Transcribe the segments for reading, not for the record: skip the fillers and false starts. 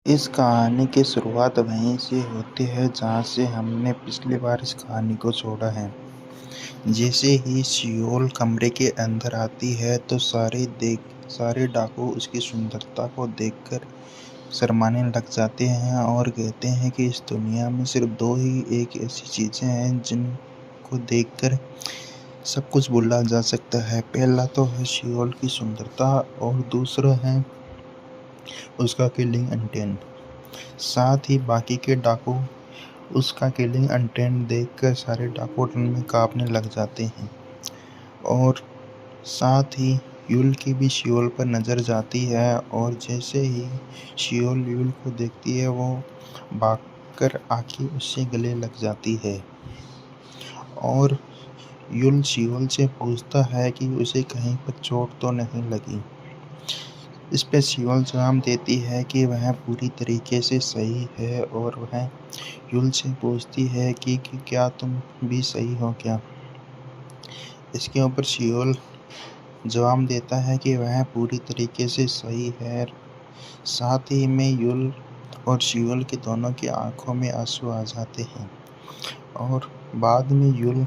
इस कहानी की शुरुआत वहीं से होती है जहाँ से हमने पिछली बार इस कहानी को छोड़ा है। जैसे ही सियोल कमरे के अंदर आती है तो सारे डाकू उसकी सुंदरता को देखकर शर्माने लग जाते हैं और कहते हैं कि इस दुनिया में सिर्फ दो ही एक ऐसी चीजें हैं जिनको देखकर सब कुछ भुला जा सकता है। पहला तो है सियोल की सुंदरता और दूसरा है उसका किलिंग इंटेंट। साथ ही बाकी के डाकू उसका किलिंग इंटेंट देखकर सारे डाकू डर में कांपने लग जाते हैं। और साथ ही यूल की भी शियोल पर नजर जाती है और जैसे ही शियोल यूल को देखती है वो भागकर आके उससे गले लग जाती है। और यूल शियोल से पूछता है कि उसे कहीं पर चोट तो नहीं लगी। इस पे शियोल जवाब देती है कि वह पूरी तरीके से सही है और वह यूल से पूछती है कि क्या तुम भी सही हो क्या। इसके ऊपर शियोल जवाब देता है कि वह पूरी तरीके से सही है। साथ ही में यूल और शियोल के दोनों की आंखों में आंसू आ जाते हैं। और बाद में यूल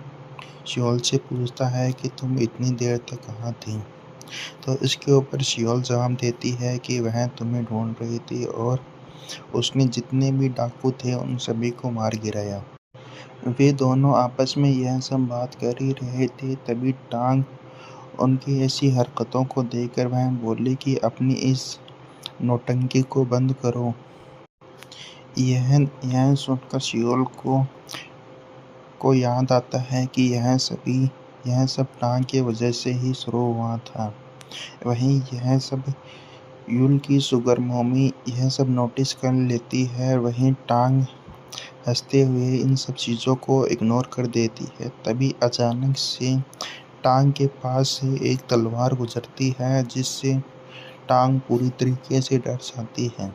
शियोल से पूछता है कि तुम इतनी देर तक कहाँ थी। तो इसके ऊपर शियोल जवाब देती है कि वह तुम्हें ढूंढ रही थी और उसने जितने भी डाकू थे उन सभी को मार गिराया। वे दोनों आपस में यह सब बात कर ही रहे थे, तभी टांग उनकी ऐसी हरकतों को देखकर वह बोली कि अपनी इस नौटंकी को बंद करो। यह सुनकर शियोल को याद आता है कि यह सब टांग की वजह से ही शुरू हुआ था। वहीं यह सब यूल की शुगर मॉमी यह सब नोटिस कर लेती है। वहीं टांग हंसते हुए इन सब चीज़ों को इग्नोर कर देती है। तभी अचानक से टांग के पास से एक तलवार गुजरती है जिससे टांग पूरी तरीके से डर जाती है।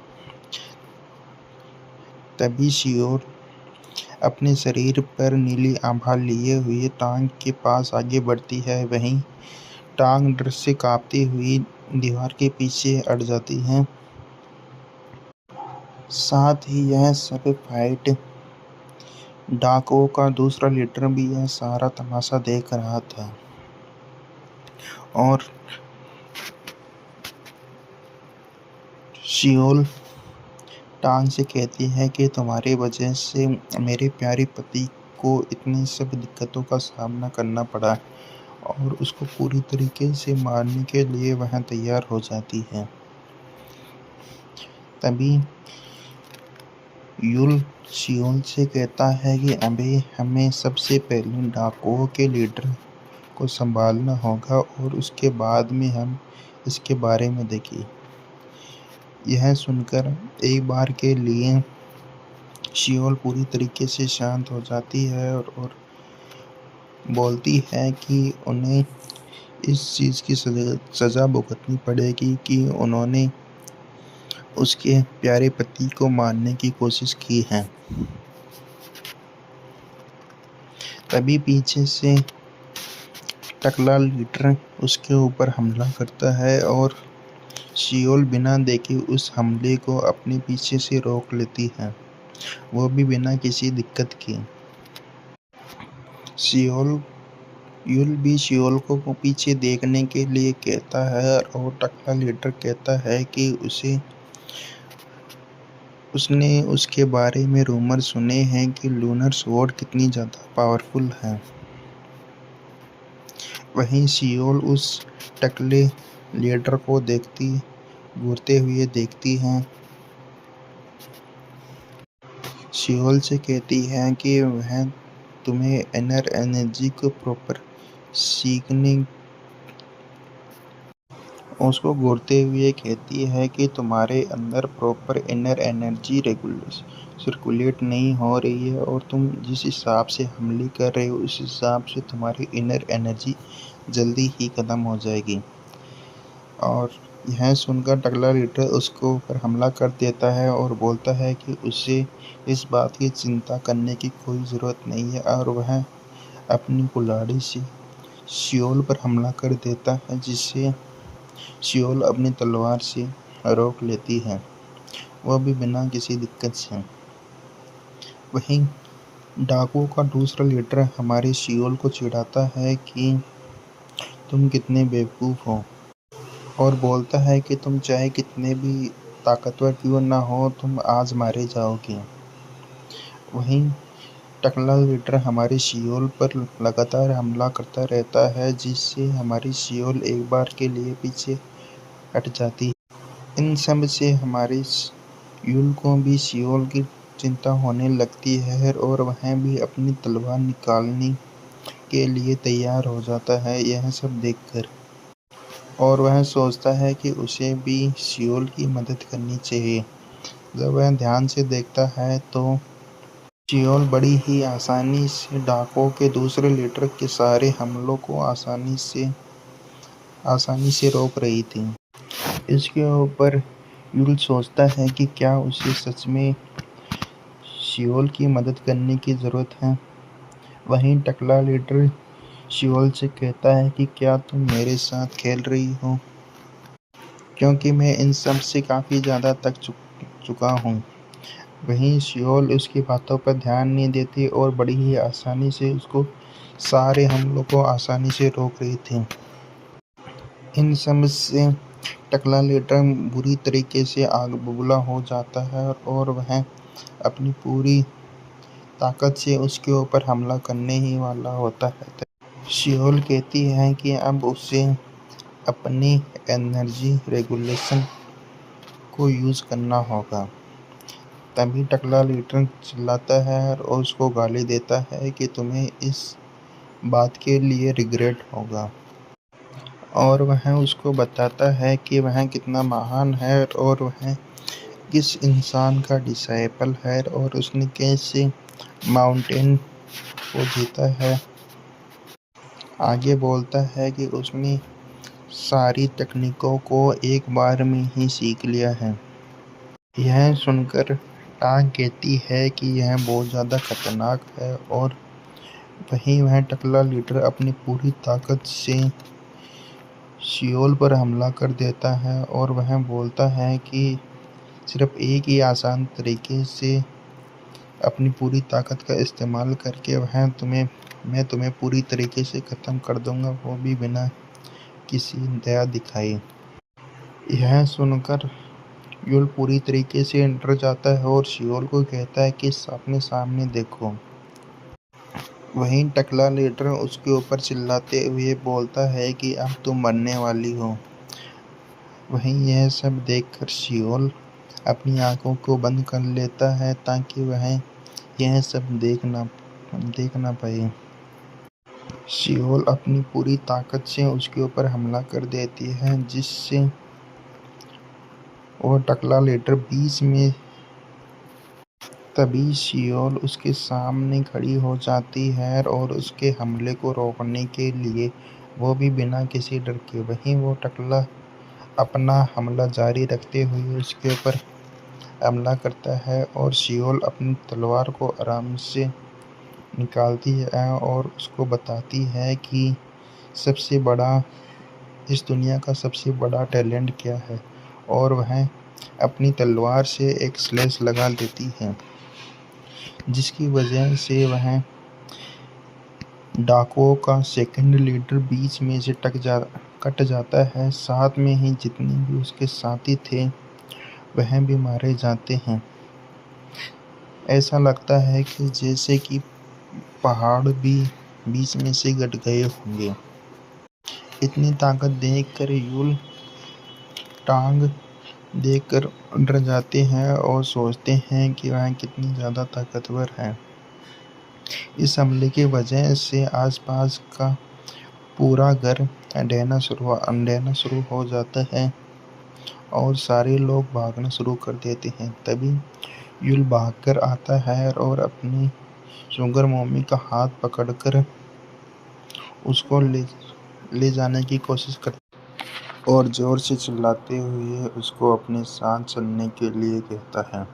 तभी शियोर अपने शरीर पर नीली आभा लिए हुए टांग के पास आगे बढ़ती है। वहीं टांग डर से कांपती हुई दीवार के पीछे अड़ जाती है। साथ ही यह सब फाइट डाकुओं का दूसरा लीडर भी यह सारा तमाशा देख रहा था। और शियोल टांग से कहती है कि तुम्हारी वजह से मेरे प्यारे पति को इतनी सब दिक्कतों का सामना करना पड़ा और उसको पूरी तरीके से मारने के लिए वह तैयार हो जाती है। तभी यूल शियोल से कहता है कि अभी हमें सबसे पहले डाकुओं के लीडर को संभालना होगा और उसके बाद में हम इसके बारे में देखें। यह सुनकर एक बार के लिए शियोल पूरी तरीके से शांत हो जाती है और बोलती है कि उन्हें इस चीज़ की सज़ा भुगतनी पड़ेगी कि उन्होंने उसके प्यारे पति को मारने की कोशिश की है। तभी पीछे से टकला लीडर उसके ऊपर हमला करता है और शियोल बिना देखे उस हमले को अपने पीछे से रोक लेती है, वो भी बिना किसी दिक्कत के। यूल भी शियोल को पीछे देखने के लिए कहता है और टकला लीडर कहता है कि उसने उसके बारे में रूमर सुने हैं कि लूनर स्वॉर्ड कितनी ज़्यादा पावरफुल है। वहीं शियोल उस टकले लीडर को घूरते हुए देखती है। शियोल से कहती है कि वह तुम्हें इनर एनर्जी को प्रॉपर सीखने उसको घूरते हुए कहती है कि तुम्हारे अंदर प्रॉपर इनर एनर्जी सर्कुलेट नहीं हो रही है और तुम जिस हिसाब से हमले कर रहे हो उस हिसाब से तुम्हारी इनर एनर्जी जल्दी ही ख़त्म हो जाएगी। और यह सुनकर टकला लीडर उसको ऊपर हमला कर देता है और बोलता है कि उसे इस बात की चिंता करने की कोई ज़रूरत नहीं है और वह अपनी कुल्हाड़ी से शियोल पर हमला कर देता है, जिससे शियोल अपनी तलवार से रोक लेती है। वो भी बिना किसी दिक्कत से। वहीं डाकुओं का दूसरा लीडर हमारे सियोल को चिढ़ाता है कि तुम कितने बेवकूफ़ हो, और बोलता है कि तुम चाहे कितने भी ताकतवर क्यों ना हो, तुम आज मारे जाओगे। वहीं टकला लीडर हमारे सियोल पर लगातार हमला करता रहता है, जिससे हमारी सियोल एक बार के लिए पीछे हट जाती है। इन सब से हमारे सियोल को भी सियोल की चिंता होने लगती है और वह भी अपनी तलवार निकालने के लिए तैयार हो जाता है यह सब देखकर। और वह सोचता है कि उसे भी सियोल की मदद करनी चाहिए। जब वह ध्यान से देखता है तो सियोल बड़ी ही आसानी से डाकुओं के दूसरे लीडर के सारे हमलों को आसानी से रोक रही थी। इसके ऊपर यूल सोचता है कि क्या उसे सच में सियोल की मदद करने की ज़रूरत है। वहीं टकला लीडर सियोल से कहता है कि क्या तुम मेरे साथ खेल रही हो, क्योंकि मैं इन सब से काफ़ी ज़्यादा थक चुका हूँ। वहीं सियोल उसकी बातों पर ध्यान नहीं देती और बड़ी ही आसानी से उसको सारे हमलों को आसानी से रोक रही थी। इन सब से टकला लीडर बुरी तरीके से आग बबूला हो जाता है और वह अपनी पूरी ताकत से उसके ऊपर हमला करने ही वाला होता है। सियोल कहती है कि अब उसे अपनी एनर्जी रेगुलेशन को यूज़ करना होगा। तभी टकला लीडर चिल्लाता है और उसको गाली देता है कि तुम्हें इस बात के लिए रिग्रेट होगा। और वह उसको बताता है कि वह कितना महान है और वह किस इंसान का डिसाइपल है और उसने कैसे माउंटेन को जीता है। आगे बोलता है कि उसने सारी तकनीकों को एक बार में ही सीख लिया है। यह सुनकर टांग कहती है कि यह बहुत ज़्यादा खतरनाक है और वहीं वह टकला लीडर अपनी पूरी ताकत से सियोल पर हमला कर देता है और वह बोलता है कि सिर्फ एक ही आसान तरीके से अपनी पूरी ताकत का इस्तेमाल करके मैं तुम्हें पूरी तरीके से ख़त्म कर दूंगा, वो भी बिना किसी दया दिखाए। यह सुनकर यूल पूरी तरीके से डर जाता है और सियोल को कहता है कि अपने सामने देखो। वहीं टकला लीडर उसके ऊपर चिल्लाते हुए बोलता है कि अब तुम मरने वाली हो। वहीं यह सब देखकर सियोल अपनी आंखों को बंद कर लेता है ताकि वह यह सब देख ना पाए। सियोल अपनी पूरी ताकत से उसके ऊपर हमला कर देती है, जिससे वो टकला लीडर बीच में। तभी सियोल उसके सामने खड़ी हो जाती है और उसके हमले को रोकने के लिए वो भी बिना किसी डर के वहीं वो टकला अपना हमला जारी रखते हुए उसके ऊपर हमला करता है और सियोल अपनी तलवार को आराम से निकालती है और उसको बताती है कि इस दुनिया का सबसे बड़ा टैलेंट क्या है, और वह अपनी तलवार से एक स्लैश लगा देती है, जिसकी वजह से वह डाकुओं का सेकंड लीडर बीच में से कट जाता है। साथ में ही जितने भी उसके साथी थे वह भी मारे जाते हैं। ऐसा लगता है कि जैसे कि पहाड़ भी बीच में से कट गए होंगे। इतनी ताकत देखकर यूल टांग देखकर डर जाते हैं और सोचते हैं कि वह कितनी ज़्यादा ताकतवर है। इस हमले की वजह से आसपास का पूरा घर अंधेरा शुरू हो जाता है और सारे लोग भागना शुरू कर देते हैं। तभी यूल भागकर आता है और अपनी शुगर मम्मी का हाथ पकड़कर उसको ले जाने की कोशिश करता है और जोर से चिल्लाते हुए उसको अपने साथ चलने के लिए कहता है।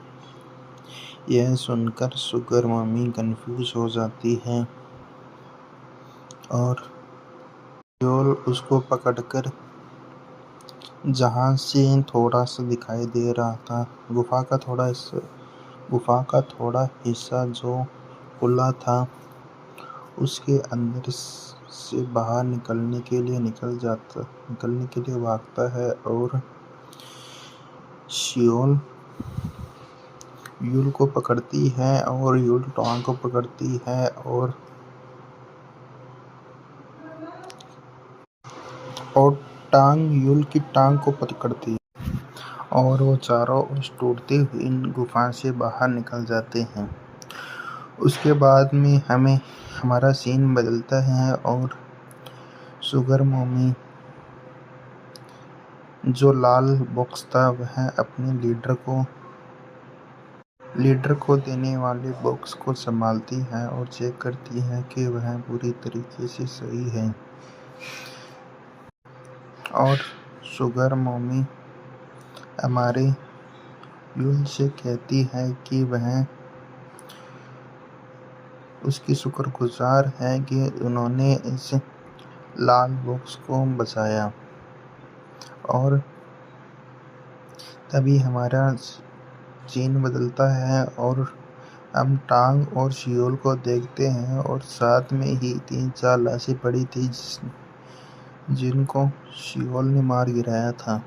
यह सुनकर शुगर मम्मी कंफ्यूज हो जाती है और यूल उसको पकड़कर जहाँ से थोड़ा सा दिखाई दे रहा था। गुफा का थोड़ा हिस्सा जो खुला था, उसके अंदर से बाहर निकलने के लिए भागता है और शियोल यूल को पकड़ती है और यूल टांग को पकड़ती है और टांग यूल की टांग को पकड़ती है और वो चारों उस टूटती हुई गुफा से बाहर निकल जाते हैं। उसके बाद में हमारा सीन बदलता है और शुगर मॉमी जो लाल बॉक्स था वह अपने लीडर को देने वाले बॉक्स को संभालती है और चेक करती है कि वह पूरी तरीके से सही है। और शुगर मॉमी हमारे यूल से कहती है कि वह उसकी शुक्रगुजार है कि उन्होंने इस लाल बॉक्स को बचाया। और तभी हमारा सीन बदलता है और हम टांग और शियोल को देखते हैं और साथ में ही 3-4 लाशें पड़ी थी जिनको शियोल ने मार गिराया था।